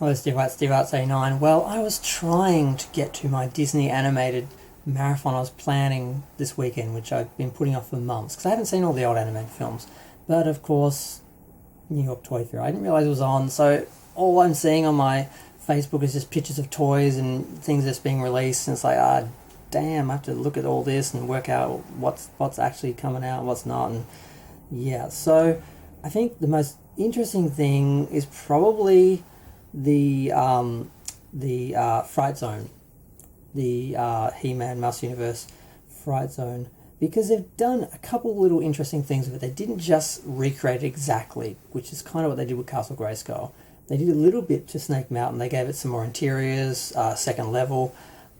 Hello, Steve White, Steve Arts 89. Well, I was trying to get to my Disney animated marathon I was planning this weekend, which I've been putting off for months, because I haven't seen all the old animated films. But, of course, New York Toy Fair, I didn't realise it was on, so all I'm seeing on my Facebook is just pictures of toys and things that's being released, and it's like, damn, I have to look at all this and work out what's actually coming out and what's not, and yeah, so I think the most interesting thing is probably the Fright Zone, the He-Man Master Universe Fright Zone, because they've done a couple little interesting things with it. They didn't just recreate it exactly, which is kind of what they did with Castle Grayskull. They did a little bit to Snake Mountain. They gave it some more interiors, second level,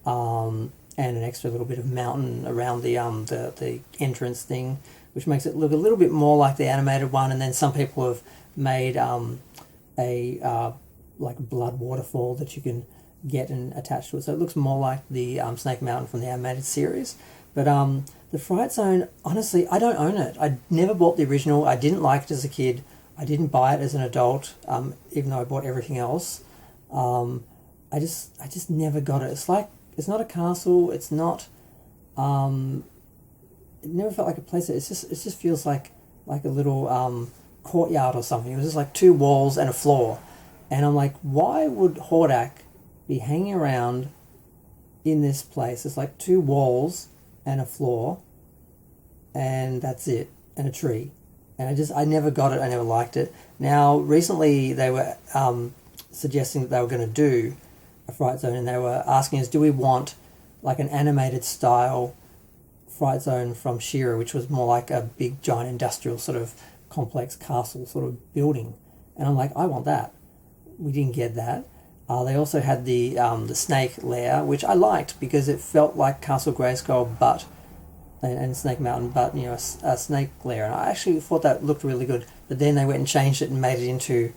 and an extra little bit of mountain around the entrance thing, which makes it look a little bit more like the animated one. And then some people have made like a blood waterfall that you can get and attach to it, so it looks more like the Snake Mountain from the animated series. But the Fright Zone, honestly, I don't own it. I never bought the original. I didn't like it as a kid. I didn't buy it as an adult, even though I bought everything else. I just never got it. It's not a castle. It's not. It never felt like a place. It just feels like a little courtyard or something. It was just like two walls and a floor. And I'm like, why would Hordak be hanging around in this place? It's like two walls and a floor, and that's it, and a tree. And I never got it. I never liked it. Now, recently they were suggesting that they were going to do a Fright Zone, and they were asking us, do we want like an animated style Fright Zone from She-Ra, which was more like a big giant industrial sort of complex castle sort of building. And I'm like, I want that. We didn't get that. They also had the snake lair, which I liked because it felt like Castle Grayskull, but and Snake Mountain, but a snake lair, and I actually thought that looked really good. But then they went and changed it and made it into,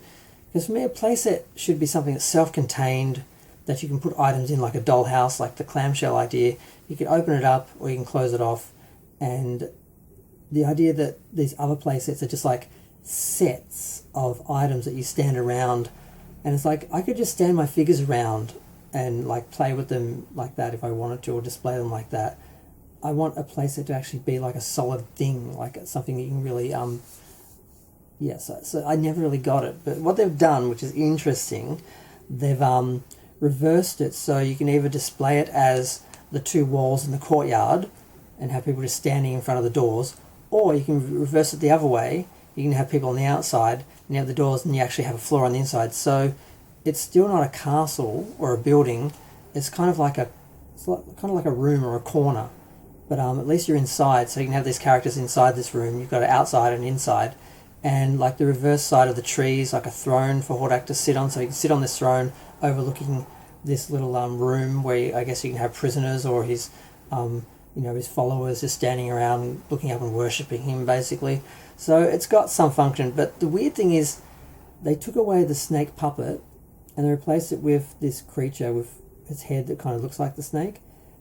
because for me a playset should be something that's self-contained, that you can put items in like a dollhouse, like the clamshell idea. You can open it up or you can close it off, and the idea that these other playsets are just like sets of items that you stand around. And it's like, I could just stand my figures around and like play with them like that if I wanted to, or display them like that. I want a playset to actually be like a solid thing, like something that you can really, so I never really got it. But what they've done, which is interesting, they've reversed it so you can either display it as the two walls in the courtyard and have people just standing in front of the doors, or you can reverse it the other way. You can have people on the outside, and you have the doors, and you actually have a floor on the inside. So it's still not a castle or a building. It's kind of like a room or a corner, but at least you're inside. So you can have these characters inside this room. You've got an outside and inside, and like the reverse side of the tree is like a throne for Hordak to sit on. So you can sit on this throne overlooking this little room where I guess you can have prisoners or his his followers just standing around looking up and worshipping him, basically. So it's got some function, but the weird thing is they took away the snake puppet and they replaced it with this creature with its head that kind of looks like the snake,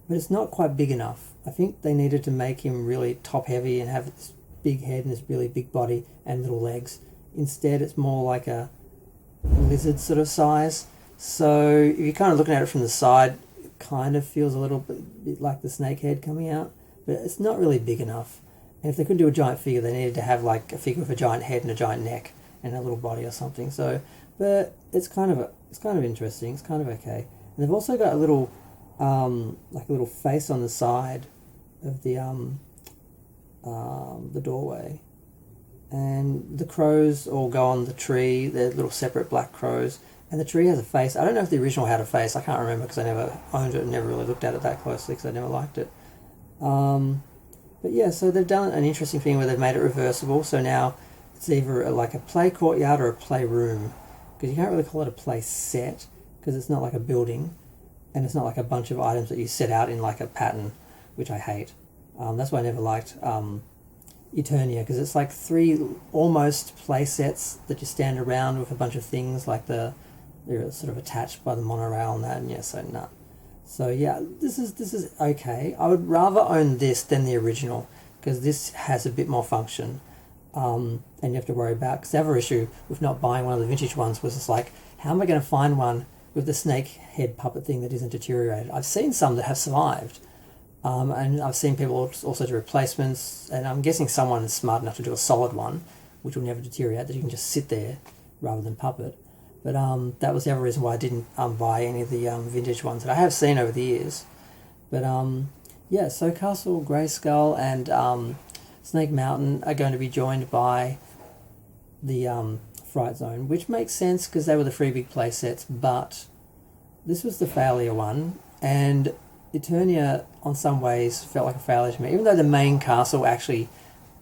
but it's not quite big enough. I think they needed to make him really top heavy and have this big head and this really big body and little legs. Instead, it's more like a lizard sort of size. So if you're kind of looking at it from the side, it kind of feels a little bit like the snake head coming out, but it's not really big enough. And if they couldn't do a giant figure, they needed to have like a figure with a giant head and a giant neck and a little body or something. So, but it's kind of interesting. It's kind of okay. And they've also got a little like a little face on the side of the doorway, and the crows all go on the tree. They're little separate black crows, and the tree has a face. I don't know if the original had a face. I can't remember because I never owned it and never really looked at it that closely because I never liked it. But yeah, so they've done an interesting thing where they've made it reversible. So now it's either like a play courtyard or a play room, because you can't really call it a play set because it's not like a building, and it's not like a bunch of items that you set out in like a pattern, which I hate. That's why I never liked Eternia, because it's like three almost play sets that you stand around with a bunch of things, like they're sort of attached by the monorail and that, and yeah, so nah. So yeah, this is okay. I would rather own this than the original, because this has a bit more function. And you have to worry about, because the other issue with not buying one of the vintage ones was just like, how am I going to find one with the snake head puppet thing that isn't deteriorated? I've seen some that have survived. And I've seen people also do replacements, and I'm guessing someone is smart enough to do a solid one, which will never deteriorate, that you can just sit there rather than puppet. But that was the other reason why I didn't buy any of the vintage ones that I have seen over the years. But yeah, so Castle Grayskull and Snake Mountain are going to be joined by the Fright Zone, which makes sense because they were the three big play sets, but this was the failure one, and Eternia, on some ways, felt like a failure to me. Even though the main castle actually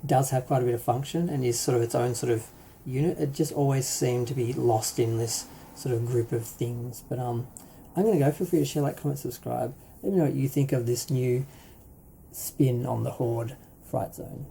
does have quite a bit of function and is sort of its own sort of unit, it just always seemed to be lost in this sort of group of things. But I'm going to go. Feel free to share, like, comment, subscribe. Let me know what you think of this new spin on the Horde Fright Zone.